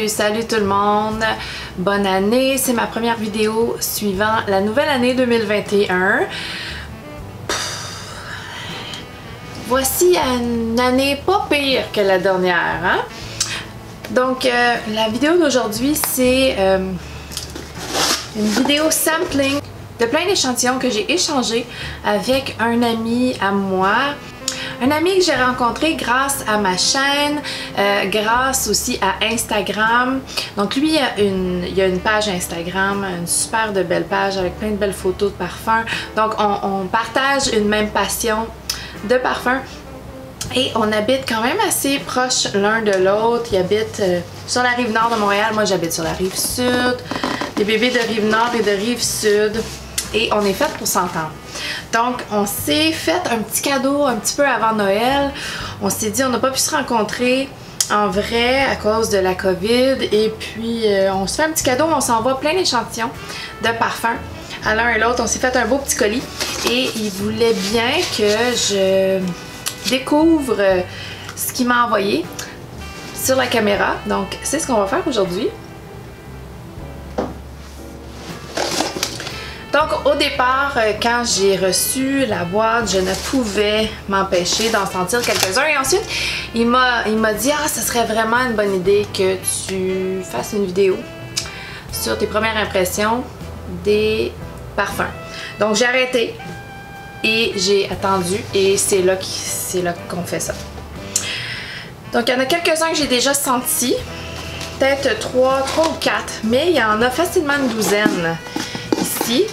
Salut tout le monde! Bonne année! C'est ma première vidéo suivant la nouvelle année 2021. Voici une année pas pire que la dernière, hein? Donc, la vidéo d'aujourd'hui, c'est une vidéo sampling de plein d'échantillons que j'ai échangés avec un ami à moi. Un ami que j'ai rencontré grâce à ma chaîne, grâce aussi à Instagram. Donc lui, il a une page Instagram, une super de belle page avec plein de belles photos de parfums. Donc on partage une même passion de parfum. Et on habite quand même assez proche l'un de l'autre. Il habite sur la rive nord de Montréal. Moi, j'habite sur la rive sud. Les bébés de rive nord et de rive sud. Et on est fait pour s'entendre. Donc, on s'est fait un petit cadeau un petit peu avant Noël. On s'est dit, on n'a pas pu se rencontrer en vrai à cause de la COVID. Et puis, on se fait un petit cadeau. On s'envoie plein d'échantillons de parfums à l'un et l'autre. On s'est fait un beau petit colis. Et il voulait bien que je découvre ce qu'il m'a envoyé sur la caméra. Donc, c'est ce qu'on va faire aujourd'hui. Donc, au départ, quand j'ai reçu la boîte, je ne pouvais m'empêcher d'en sentir quelques-uns. Et ensuite, il m'a dit « Ah, ce serait vraiment une bonne idée que tu fasses une vidéo sur tes premières impressions des parfums. » Donc, j'ai arrêté et j'ai attendu et c'est là qu'on fait ça. Donc, il y en a quelques-uns que j'ai déjà sentis. Peut-être 3 ou 4, mais il y en a facilement une douzaine ici.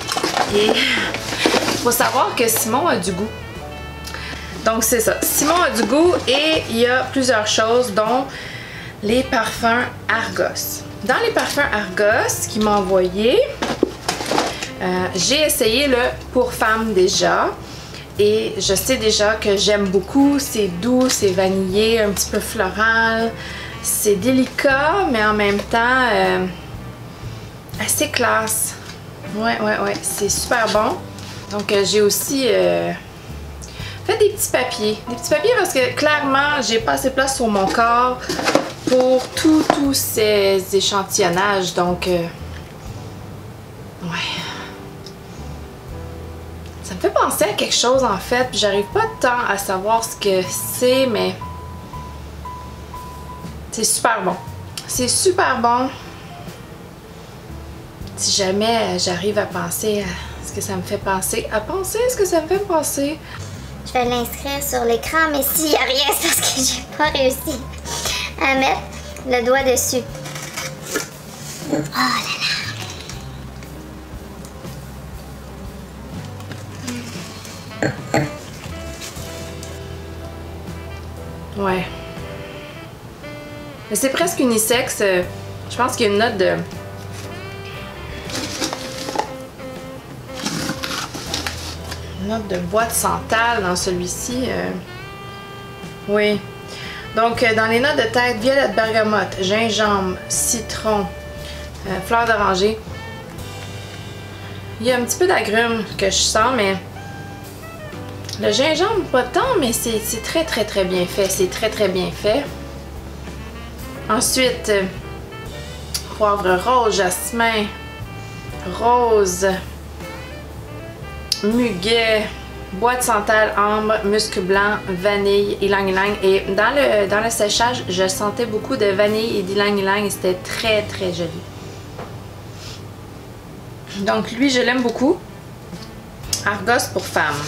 Et il faut savoir que Simon a du goût. Donc c'est ça, Simon a du goût et il y a plusieurs choses dont les parfums Argos. Dans les parfums Argos qu'il m'a envoyé, j'ai essayé le Pour Femme déjà. Et je sais déjà que j'aime beaucoup, c'est doux, c'est vanillé, un petit peu floral. C'est délicat, mais en même temps assez classe. Ouais, c'est super bon. Donc j'ai aussi fait des petits papiers. Des petits papiers parce que clairement, j'ai pas assez de place sur mon corps pour tous ces échantillonnages. Donc, ouais. Ça me fait penser à quelque chose en fait. J'arrive pas tant à savoir ce que c'est, mais c'est super bon. C'est super bon. Si jamais j'arrive à penser à ce que ça me fait penser, ce que ça me fait penser. Je vais l'inscrire sur l'écran, mais s'il n'y a rien, c'est parce que j'ai pas réussi à mettre le doigt dessus. Oh là là! Ouais. Mais c'est presque unisexe. Je pense qu'il y a une note de... de boîte santal dans celui-ci. Oui. Donc, dans les notes de tête, violette, bergamote, gingembre, citron, fleur d'oranger. Il y a un petit peu d'agrumes que je sens, mais le gingembre, pas tant, mais c'est très bien fait. C'est très bien fait. Ensuite, poivre rose, jasmin, rose, muguet, bois de santal, ambre, musc blanc, vanille, ylang-ylang. Et dans le séchage, je sentais beaucoup de vanille et d'ylang-ylang et c'était très joli. Donc lui, je l'aime beaucoup. Argos Pour Femme.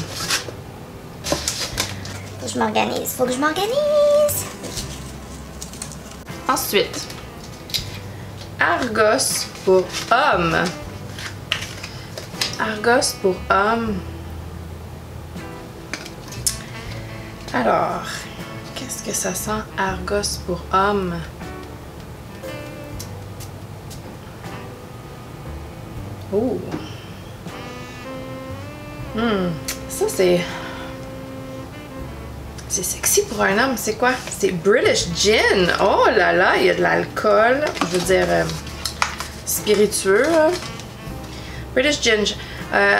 Faut que je m'organise. Ensuite, Argos Pour Homme. Argos Pour Homme. Alors, qu'est-ce que ça sent Argos Pour Homme? Oh! Ça c'est... C'est sexy pour un homme, c'est quoi? C'est British Gin! Oh là là, il y a de l'alcool. Je veux dire, spiritueux. British Gin.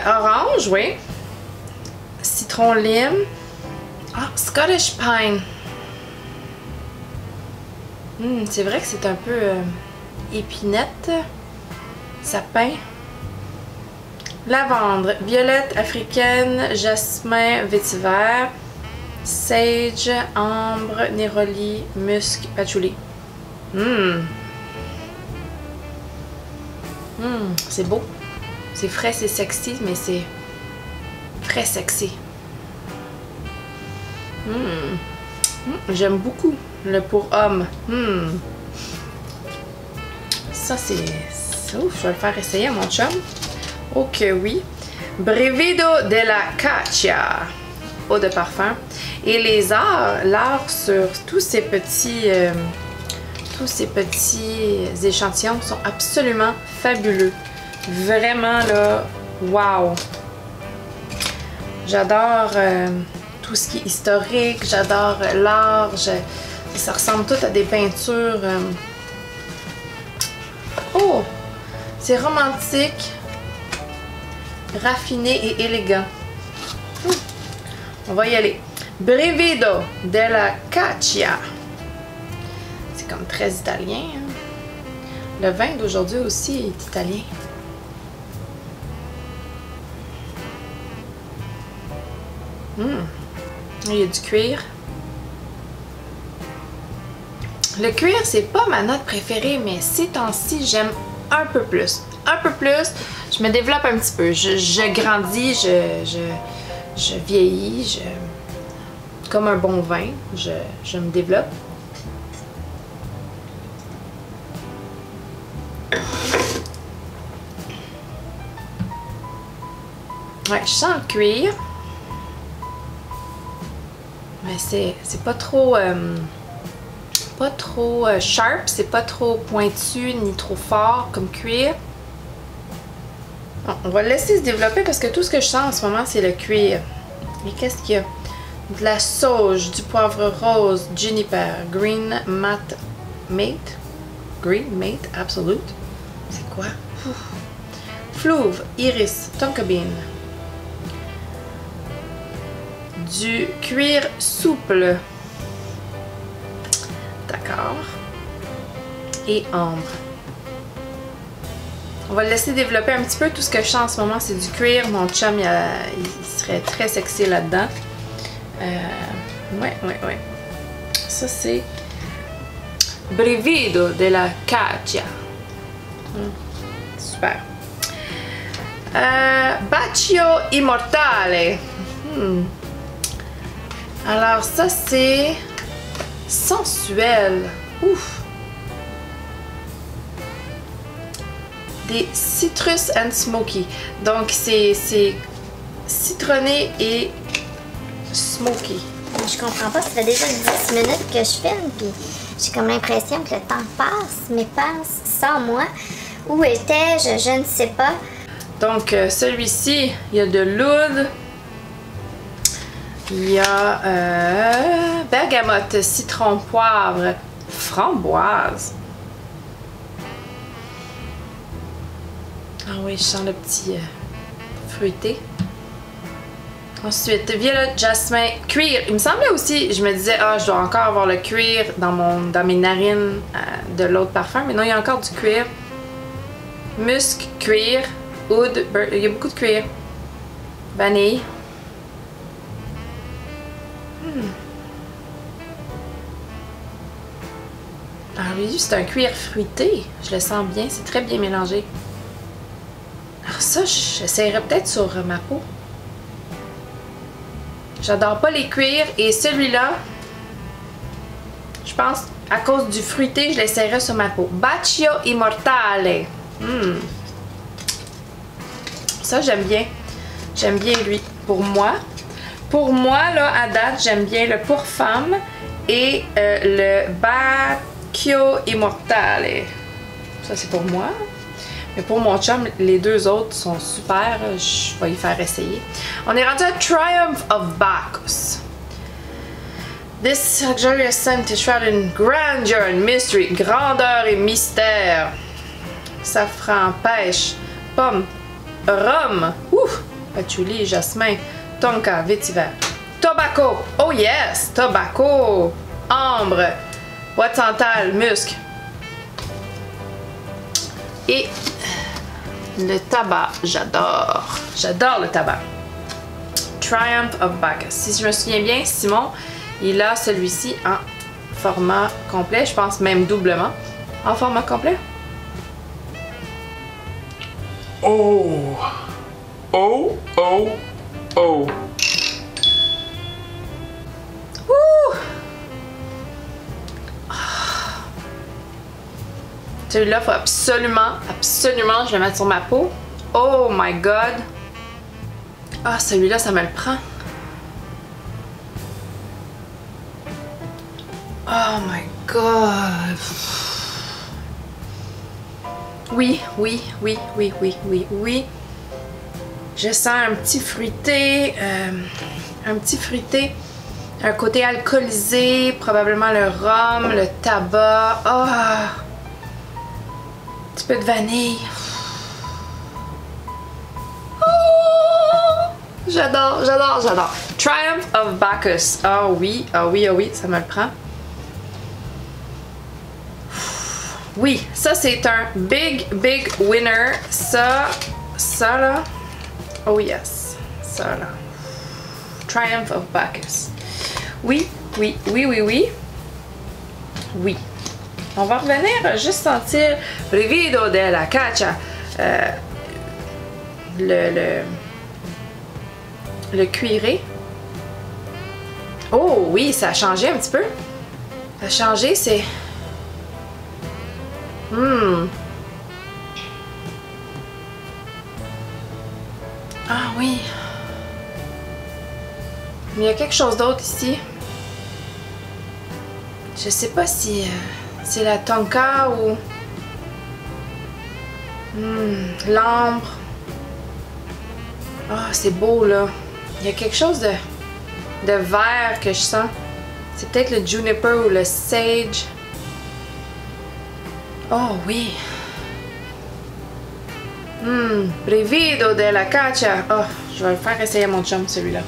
Orange, oui. Citron lime. Ah, Scottish Pine. C'est vrai que c'est un peu épinette, sapin, lavande, violette africaine, jasmin, vétiver, sage, ambre, néroli, musc, patchouli. C'est beau. C'est frais, c'est sexy, mais c'est très sexy. J'aime beaucoup le pour homme. Ça, c'est... Ouf, je vais le faire essayer à mon chum. Oh que oui. Brivido della Caccia. Eau de parfum. Et les l'art sur tous ces petits échantillons sont absolument fabuleux. Vraiment là, wow! J'adore tout ce qui est historique, j'adore l'art, ça ressemble tout à des peintures. Oh! C'est romantique, raffiné et élégant. On va y aller. Brivido della Caccia. C'est comme très italien. Hein? Le vin d'aujourd'hui aussi est italien. Il y a du cuir. Le cuir, c'est pas ma note préférée, mais ces temps-ci, j'aime un peu plus. Un peu plus. Je me développe un petit peu. Je grandis, je vieillis, comme un bon vin, je me développe. Ouais, je sens le cuir. Mais c'est pas trop sharp, c'est pas trop pointu ni trop fort comme cuir. Bon, on va le laisser se développer parce que tout ce que je sens en ce moment c'est le cuir. Et qu'est-ce qu'il y a? De la sauge, du poivre rose, juniper, green mate, green mate absolute. C'est quoi? Flouve, iris, tonka bean. Du cuir souple. D'accord. Et ambre. On va le laisser développer un petit peu. Tout ce que je sens en ce moment, c'est du cuir. Mon chum, il serait très sexy là-dedans. Ouais. Ça, c'est Brivido della Caccia. Super. Bacio Immortale. Alors ça c'est sensuel. Ouf. Des citrus and smoky. Donc c'est citronné et smoky. Je comprends pas, ça fait déjà 10 minutes que je filme, puis j'ai comme l'impression que le temps passe, mais passe sans moi. Où étais-je? Je ne sais pas. Donc celui-ci, il y a de l'oud. Il y a bergamote, citron, poivre, framboise. Ah oui, je sens le petit fruité. Ensuite, violette, jasmin, cuir. Il me semblait aussi, je me disais, je dois encore avoir le cuir dans mes narines de l'autre parfum. Mais non, il y a encore du cuir. Musc, cuir, oud, il y a beaucoup de cuir. Vanille. Ah oui, c'est un cuir fruité. Je le sens bien, c'est très bien mélangé. Alors ça, j'essaierai peut-être sur ma peau. J'adore pas les cuirs et celui-là, je pense, à cause du fruité, je l'essaierai sur ma peau. Bacio Immortale. Ça, j'aime bien. J'aime bien lui. Pour moi, là, à date, j'aime bien le pour femme et le Bacio Immortale. Ça, c'est pour moi. Mais pour mon chum, les deux autres sont super. Je vais y faire essayer. On est rendu à Triumph of Bacchus. This luxurious scent is shrouded in grandeur and mystery. Grandeur et mystère. Safran, pêche, pomme, rhum, patchouli, jasmin, tonka, vétiver. Tobacco, oh yes, tobacco, ambre, Boîte santal, musc. Et le tabac, j'adore. J'adore le tabac. Triumph of Bacchus. Si je me souviens bien, Simon, il a celui-ci en format complet. Je pense même doublement. En format complet. Oh! Oh! Oh! Oh! Wouh! Celui-là, faut absolument, je le mettre sur ma peau. Oh my god! Ah, celui-là, ça me le prend. Oh my god! Oui. Je sens un petit fruité, un côté alcoolisé, probablement le rhum, le tabac. Oh! Un petit peu de vanille. Oh! J'adore. Triumph of Bacchus. Ah oui, ça me le prend. Oui, ça c'est un big winner. Ça là. Oh yes, ça là. Triumph of Bacchus. Oui. On va revenir juste sentir Brivido della Caccia. Le cuiré. Oh oui, ça a changé un petit peu. Ça a changé, c'est... Ah oui. Mais il y a quelque chose d'autre ici. Je sais pas si c'est la tonka ou l'ambre. Ah, c'est beau là. Il y a quelque chose de vert que je sens. C'est peut-être le juniper ou le sage. Oh oui. Brivido della Caccia. Oh, je vais le faire essayer à mon chum celui-là.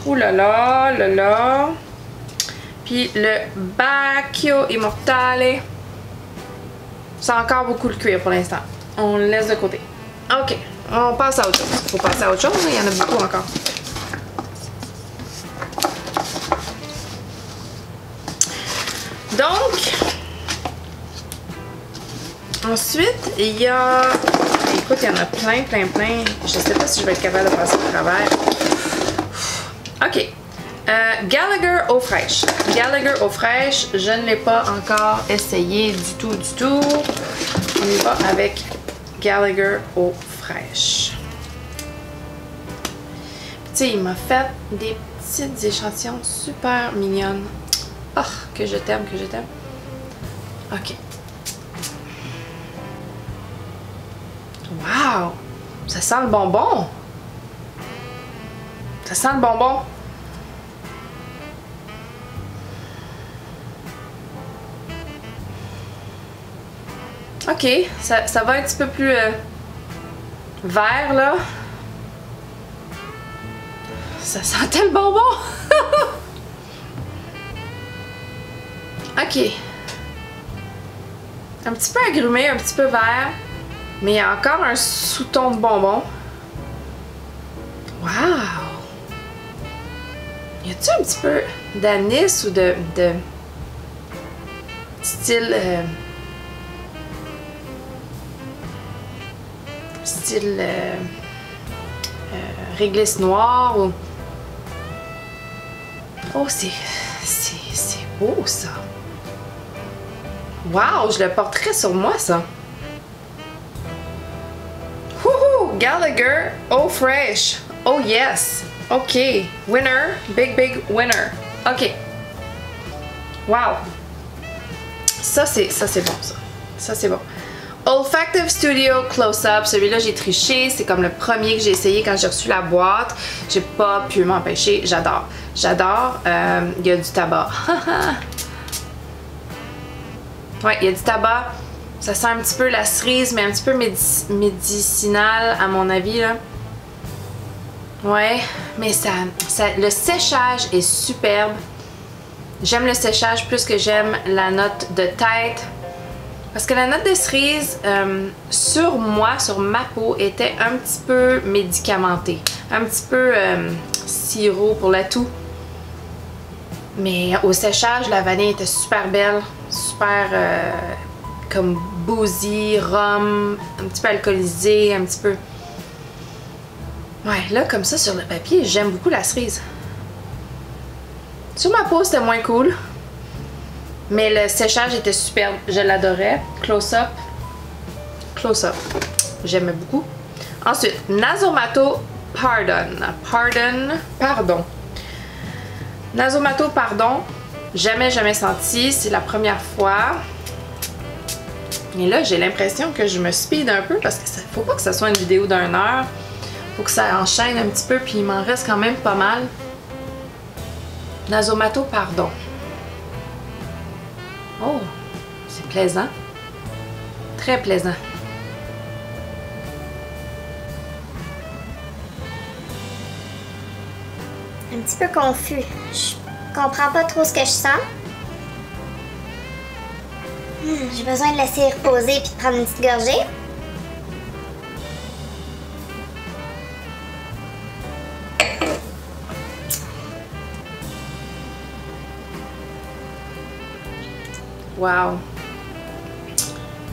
Ouh là là. Puis le Bacchio Immortale. C'est encore beaucoup le cuir pour l'instant. On le laisse de côté. Ok, on passe à autre chose. Faut passer à autre chose, il y en a beaucoup encore. Donc, ensuite, il y a... Écoute, il y en a plein. Je sais pas si je vais être capable de passer au travers. Ok. Gallagher eau fraîche. Gallagher eau fraîche, je ne l'ai pas encore essayé du tout. On y va avec Gallagher eau fraîche. Tu sais, il m'a fait des petites échantillons super mignonnes. Oh, que je t'aime. Ok. Wow! Ça sent le bonbon! Ok, ça va un petit peu plus vert là. Ça sentait le bonbon! Ok. Un petit peu agrumé, un petit peu vert. Mais il y a encore un sous-ton de bonbon. Wow! Y a-tu un petit peu d'anis ou de style... réglisse noire ou... Oh, c'est beau ça! Wow! Je le porterais sur moi ça! Woohoo! Gallagher eau fraîche! Oh yes! Ok! Winner! Big winner! Ok! Wow! Ça c'est bon ça! Ça c'est bon! Olfactive Studio Close-Up, celui-là j'ai triché, c'est comme le premier que j'ai essayé quand j'ai reçu la boîte. J'ai pas pu m'empêcher, j'adore. Il y a du tabac. Ouais, il y a du tabac. Ça sent un petit peu la cerise, mais un petit peu médicinal à mon avis là. Ouais, mais le séchage est superbe. J'aime le séchage plus que j'aime la note de tête. Parce que la note de cerise, sur moi, sur ma peau, était un petit peu médicamentée. Un petit peu sirop pour la toux. Mais au séchage, la vanille était super belle. Super comme boozy, rhum, un petit peu alcoolisé, un petit peu... Ouais, là, comme ça, sur le papier, j'aime beaucoup la cerise. Sur ma peau, c'était moins cool. Mais le séchage était superbe. Je l'adorais. Close-up. Close-up. J'aimais beaucoup. Ensuite, Nasomatto Pardon. Nasomatto Pardon. Jamais senti. C'est la première fois. Et là, j'ai l'impression que je me speed un peu parce que faut pas que ça soit une vidéo d'1 heure. Faut que ça enchaîne un petit peu, puis il m'en reste quand même pas mal. Nasomatto Pardon. Oh, c'est plaisant. Très plaisant. Un petit peu confus. Je comprends pas trop ce que je sens. J'ai besoin de laisser reposer puis de prendre une petite gorgée. Wow!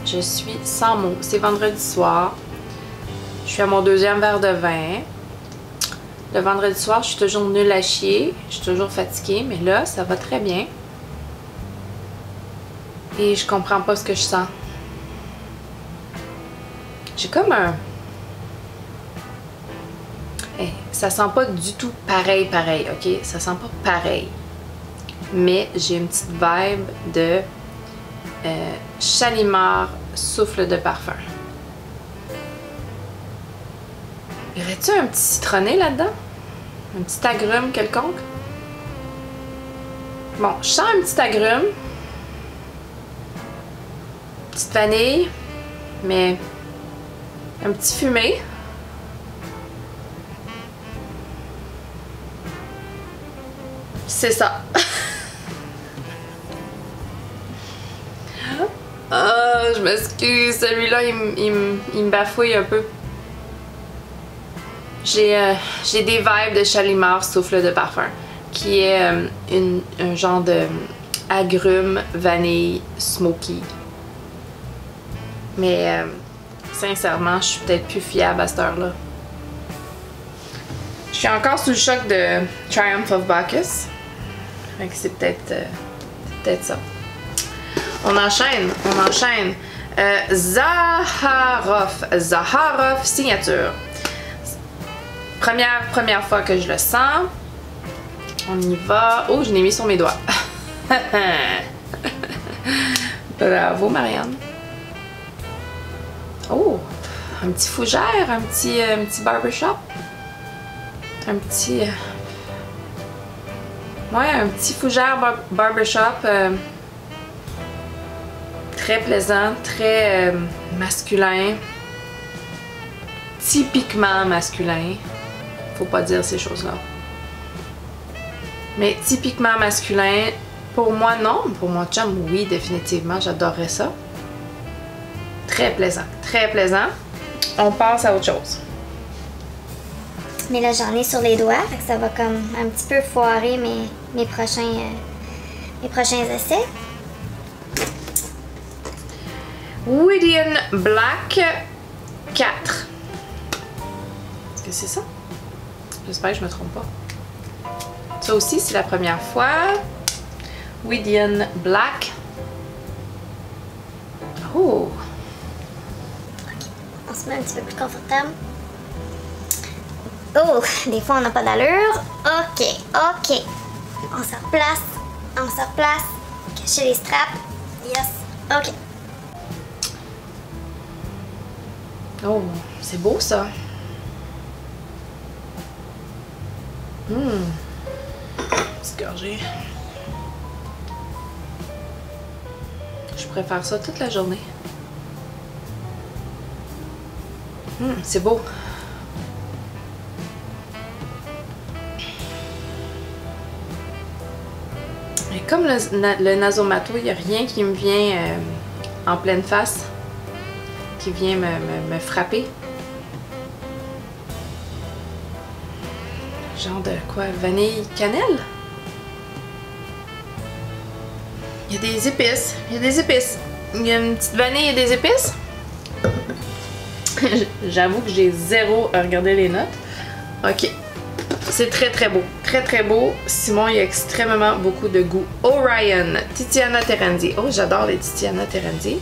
Je suis sans mots. C'est vendredi soir. Je suis à mon 2e verre de vin. Le vendredi soir, je suis toujours nulle à chier. Je suis toujours fatiguée, mais là, ça va très bien. Et je comprends pas ce que je sens. J'ai comme un... Hey, ça sent pas du tout pareil, ok? Ça sent pas pareil. Mais j'ai une petite vibe de Shalimar souffle de parfum. Y aurait-tu un petit citronné là-dedans? Un petit agrume quelconque? Bon, je sens un petit agrume. Petite vanille. Mais un petit fumé. C'est ça. Ah, je m'excuse. Celui-là, il me bafouille un peu. J'ai des vibes de Shalimar souffle de parfum, qui est un genre de agrumes, vanille, smoky. Mais sincèrement, je suis peut-être plus fiable à cette heure-là. Je suis encore sous le choc de Triumph of Bacchus. Fait que c'est peut-être ça. On enchaîne. Zaharoff signature. Première fois que je le sens. On y va. Oh, je l'ai mis sur mes doigts. Bravo, Marianne. Oh, un petit fougère, un petit barbershop. Un petit... Ouais, un petit fougère barbershop. Très plaisant, très masculin. Typiquement masculin. Faut pas dire ces choses-là. Mais typiquement masculin, pour moi, non. Pour mon chum, oui, définitivement, j'adorerais ça. Très plaisant, très plaisant. On passe à autre chose. Mais là, j'en ai sur les doigts, fait que ça va comme un petit peu foirer mes prochains essais. Wydian Black 4. Est-ce que c'est ça? J'espère que je me trompe pas. Ça aussi, c'est la première fois. Wydian Black. Oh! On se met un petit peu plus confortable. Oh! Des fois, on n'a pas d'allure. OK. On se replace. Cacher les straps. Yes. OK. Oh, c'est beau ça. Petite gorgée. Je préfère ça toute la journée. C'est beau. Et comme le Nasomato, il n'y a rien qui me vient en pleine face, qui vient me frapper. Genre de quoi? Vanille, cannelle? Il y a des épices. Il y a des épices. Il y a une petite vanille et des épices. J'avoue que j'ai zéro à regarder les notes. Ok. C'est très très beau. Très très beau. Simon, il y a extrêmement beaucoup de goût. Orion. Titiana Terenzi. Oh, j'adore les Titiana Terenzi.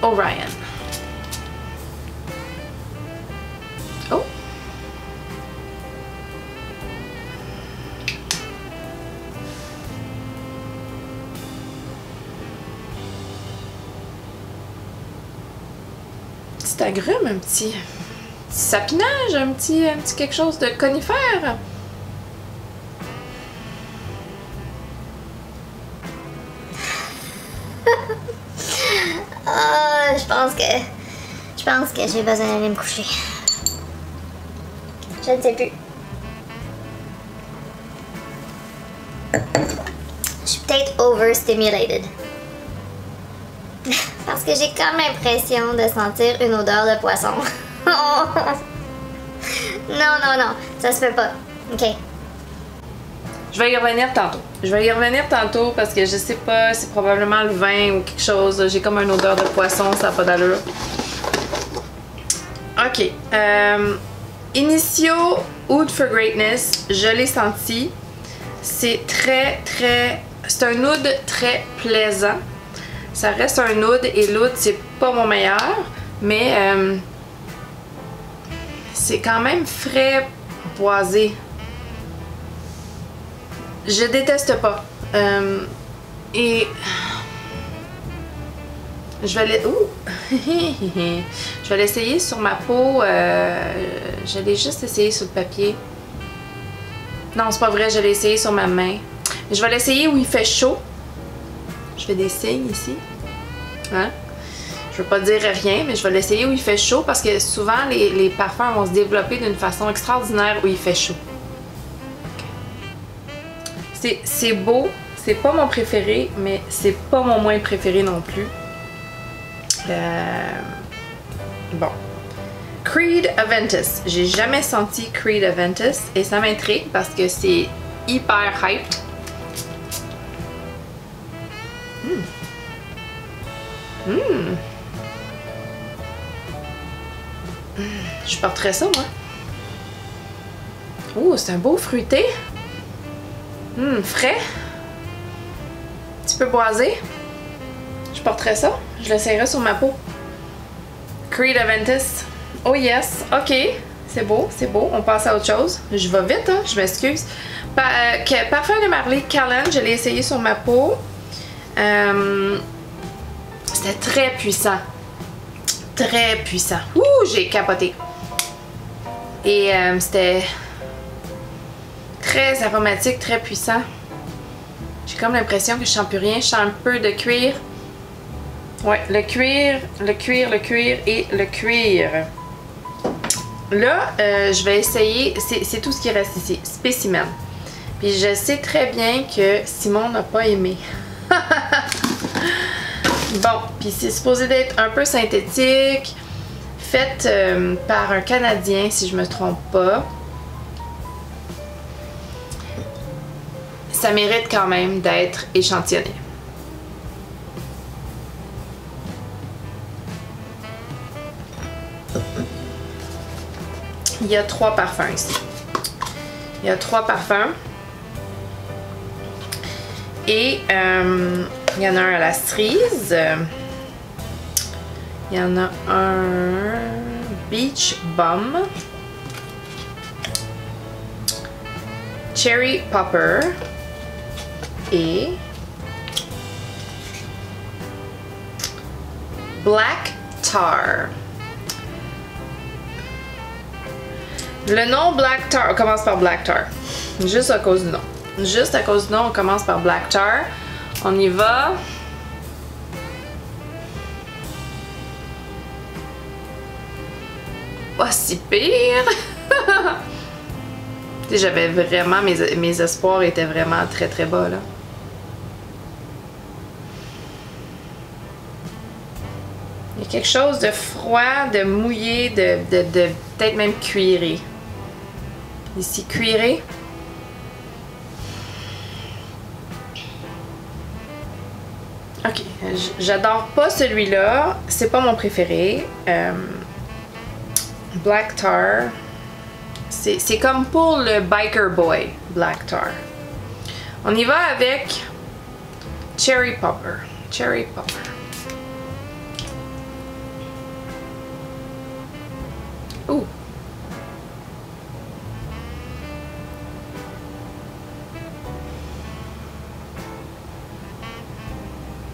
Orion. Oh. Petit agrume, un petit sapinage, un petit quelque chose de conifère. Oh, je pense que j'ai besoin d'aller me coucher. Je ne sais plus. Je suis peut-être overstimulated. Parce que j'ai comme l'impression de sentir une odeur de poisson. Non, ça se peut pas. Ok. Je vais y revenir tantôt. Je vais y revenir tantôt parce que je sais pas, c'est probablement le vin ou quelque chose. J'ai comme une odeur de poisson, ça n'a pas d'allure. Ok. Initio Oud for Greatness, je l'ai senti. C'est c'est un oud très plaisant. Ça reste un oud et l'oud, c'est pas mon meilleur, mais c'est quand même frais, boisé. Je déteste pas. Et je vais l'essayer sur ma peau. Je l'ai juste essayé sur le papier. Non, c'est pas vrai, je l'ai essayé sur ma main. Je vais l'essayer où il fait chaud. Je fais des signes ici. Hein? Je veux pas dire rien, mais je vais l'essayer où il fait chaud parce que souvent les parfums vont se développer d'une façon extraordinaire où il fait chaud. C'est beau, c'est pas mon préféré, mais c'est pas mon moins préféré non plus. Bon. Creed Aventus. J'ai jamais senti Creed Aventus et ça m'intrigue parce que c'est hyper hyped. Je porterais ça, moi. Oh, c'est un beau fruité. Frais. Un petit peu boisé. Je porterais ça. Je l'essayerais sur ma peau. Creed Aventus. Oh yes. Ok. C'est beau, c'est beau. On passe à autre chose. Je vais vite, hein. Je m'excuse. Parfum de Marley Callan. Je l'ai essayé sur ma peau. C'était très puissant. Très puissant. Ouh, j'ai capoté. Et c'était très aromatique, très puissant. J'ai comme l'impression que je sens plus rien. Je sens un peu de cuir. Ouais, le cuir et le cuir. Là, je vais essayer. C'est tout ce qui reste ici. Spécimen. Puis je sais très bien que Simon n'a pas aimé. Bon, puis c'est supposé d'être un peu synthétique, faite par un Canadien, si je me trompe pas. Ça mérite quand même d'être échantillonné. Il y a 3 parfums ici. Il y a 3 parfums. Et il y en a un à la cerise. Il y en a un Beach Bum. Cherry Popper. Et Black Tar. Le nom Black Tar, on commence par Black Tar. Juste à cause du nom. Juste à cause du nom, on commence par Black Tar. On y va. Pas si pire. Tu sais, j'avais vraiment, mes espoirs étaient vraiment très très bas là. Il y a quelque chose de froid, de mouillé, de peut-être même cuiré. Ici, cuiré. Ok, j'adore pas celui-là. C'est pas mon préféré. Black Tar. C'est comme pour le Biker Boy, Black Tar. On y va avec Cherry Popper. Cherry Popper. Ouh!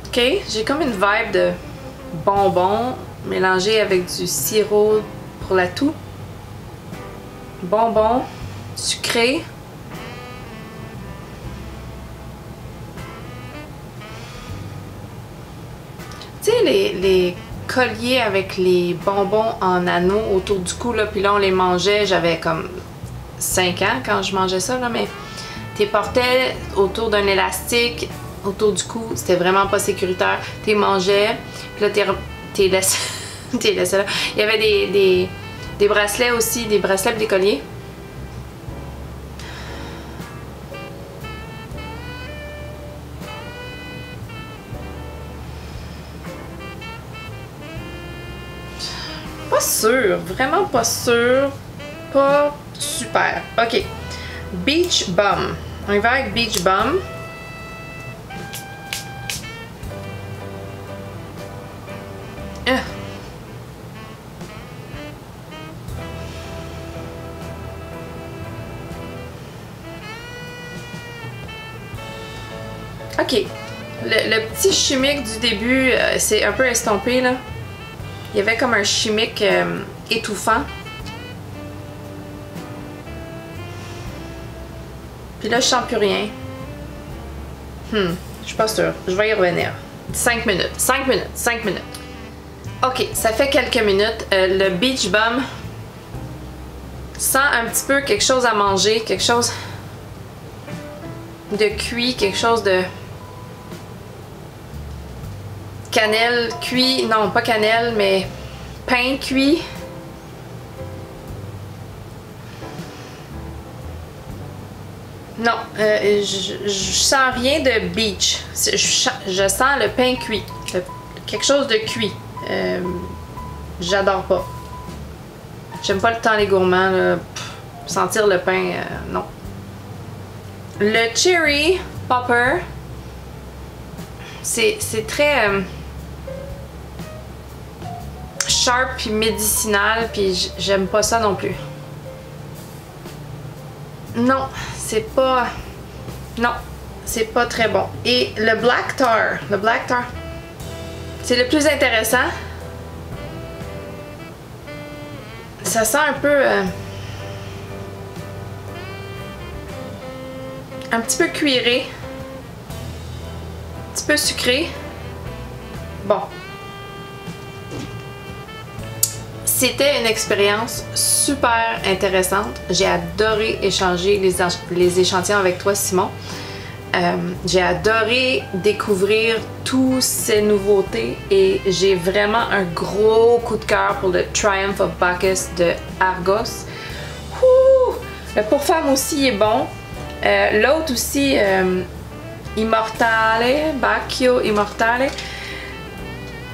Ok, j'ai comme une vibe de bonbons mélangé avec du sirop pour la toux. Bonbons, sucré. Tu sais, les colliers avec les bonbons en anneaux autour du cou, là, puis là on les mangeait, j'avais comme 5 ans quand je mangeais ça, là, mais t'es portais autour d'un élastique autour du cou, c'était vraiment pas sécuritaire. T'es mangeais, puis là t'es laissé, t'es laissé là. Il y avait des bracelets aussi, des bracelets et des colliers. Pas sûr, vraiment pas sûr, pas super. Ok, Beach Bum. On y va avec Beach Bum. Ok, le petit chimique du début, c'est un peu estompé là. Il y avait comme un chimique étouffant. Puis là, je sens plus rien. Je suis pas sûre. Je vais y revenir. 5 minutes, 5 minutes, 5 minutes. Ok, ça fait quelques minutes. Le Beach Bum sent un petit peu quelque chose à manger, quelque chose de cuit, quelque chose de cannelle cuit, non pas cannelle, mais pain cuit. Non, je sens rien de beach. Je sens le pain cuit, quelque chose de cuit. J'adore pas. J'aime pas le temps les gourmands, là. Sentir le pain, non. Le Cherry Popper, c'est très sharp puis médicinal, puis j'aime pas ça non plus. Non, c'est pas... Non, c'est pas très bon. Et le Black Tar, c'est le plus intéressant. Ça sent un peu... un petit peu cuiré. Un petit peu sucré. Bon. C'était une expérience super intéressante. J'ai adoré échanger les échantillons avec toi, Simon. J'ai adoré découvrir toutes ces nouveautés et j'ai vraiment un gros coup de cœur pour le Triumph of Bacchus de Argos. Ouh! Le pour femme aussi est bon. L'autre aussi, Immortale, Bacchio Immortale.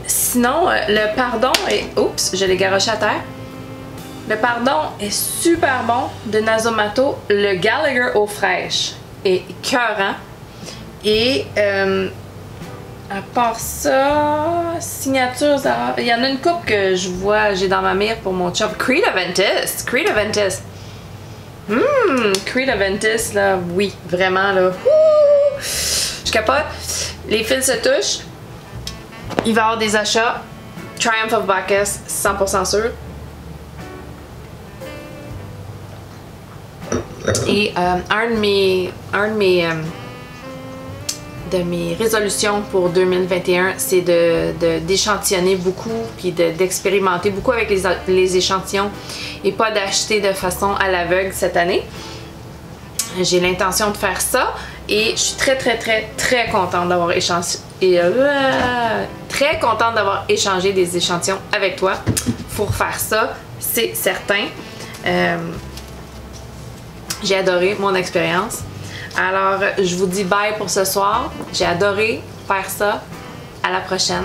Sinon, le pardon est... Oups, je l'ai garoché à terre. Le pardon est super bon de Nasomatto. Le Gallagher eau fraîche est écœurant. Et à part ça, signatures, il y en a une couple que je vois, j'ai dans ma mire pour mon chum. Creed Aventus, Creed Aventus. Creed Aventus, là, oui, vraiment, là. Ouh! Je capote. Les fils se touchent. Il va y avoir des achats. Triumph of Bacchus, 100% sûr. Et un de mes résolutions pour 2021, c'est d'échantillonner beaucoup puis d'expérimenter beaucoup avec les échantillons et pas d'acheter de façon à l'aveugle cette année. j'ai l'intention de faire ça et je suis très contente d'avoir échangé des échantillons avec toi. Faut refaire ça, c'est certain. J'ai adoré mon expérience. Alors, je vous dis bye pour ce soir. J'ai adoré faire ça. À la prochaine.